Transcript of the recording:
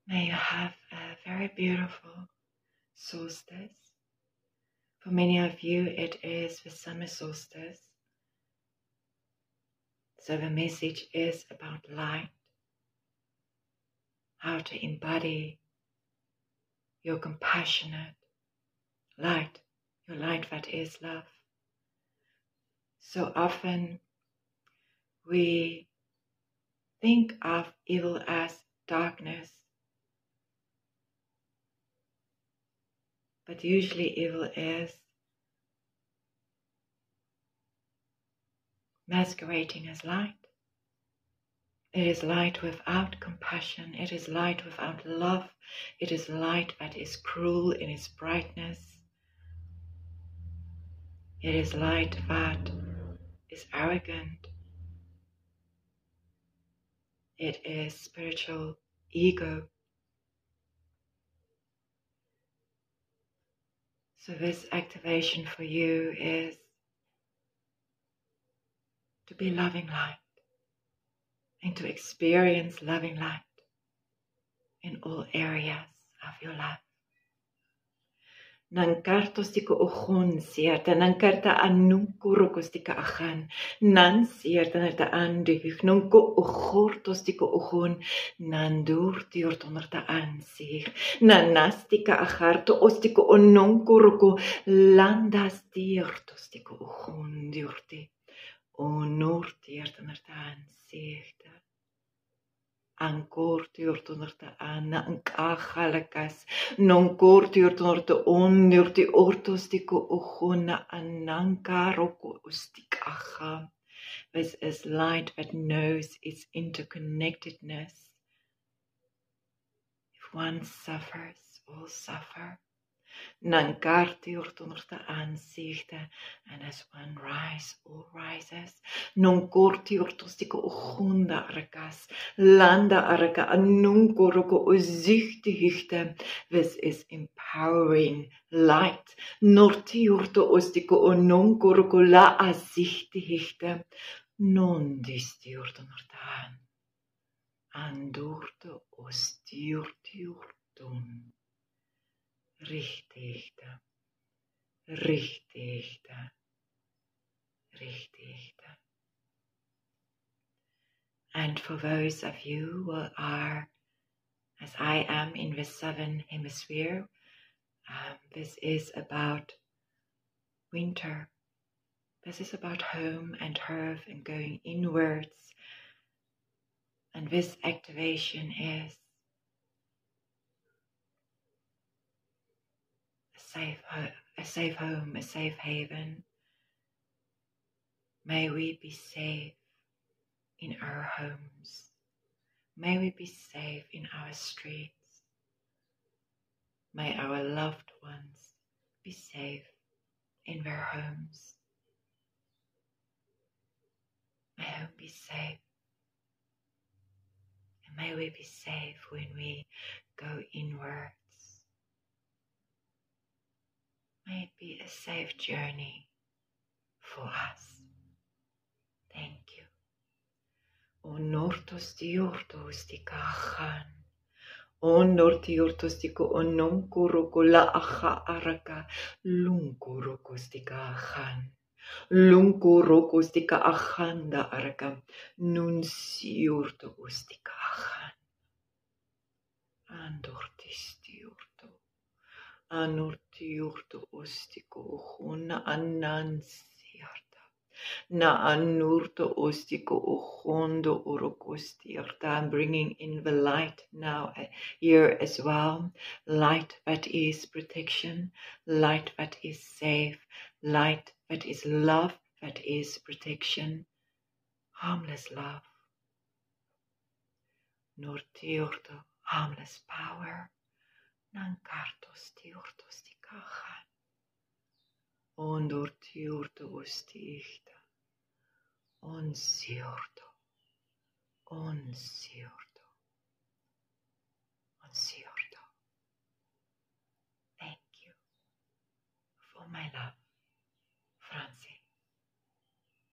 May you have a very beautiful solstice. For many of you, it is the summer solstice. So the message is about light, how to embody your compassionate light, your light that is love. So often we think of evil as darkness, but usually evil is masquerading as light. It is light without compassion. It is light without love. It is light that is cruel in its brightness. It is light that is arrogant. It is spiritual ego. So this activation for you is to be loving light and to experience loving light in all areas of your life. Nankartos tika ogun seerta, nankarta anukurokos tika agan, nan seerta nerta anduhug, nonko ogortos tika ogun, nandur tiortonerta ansig, nanastika agarto ostika ononkoroko, landas tiortos tika ogun diorti, onor tierta nerta ansigta. Ankortiortonerta ana ankachalakas, nonkortiortonerta ondiorti ortostiko ogona anankaroko ustikacha. This is light that knows its interconnectedness. If one suffers, all suffer. Nankartiortonerta aanzichte, and as one rise, all rises. Nonkortiortostiko ogunda arakas, landa araka anunkoroko ozichtihichte. This is empowering light. Nortiorto ostiko ononkoroko la azichtihichte. Non distiortonerta aan. Andorto ostiortiorton. Richtigte, richtigte, richtigte. And for those of you who are, as I am, in the southern hemisphere, this is about winter. This is about home and hearth and going inwards. And this activation is a safe home, a safe haven. May we be safe in our homes. May we be safe in our streets. May our loved ones be safe in their homes. May home be safe. And may we be safe when we go inwards. May it be a safe journey for us. Thank you. Onortos diortos dikahan. Onortiortos diko ononkoroko la acha araka. Lunkorokos dikahan. Lunkorokos dika achanda araka. Nunciortos dikahan. Andortis diorto. Anortiorto ostiko hona anansiarta. Na anurto ostiko ohondo orokostiarta. I'm bringing in the light now here as well. Light that is protection. Light that is safe. Light that is love. That is protection. Harmless love. Nortiorto. Harmless power. Nankartos tiortos dikahan. Ondor tiorto ostichta. Onsiorto. Onsiorto. Onsiorto. Thank you for my love, Francie.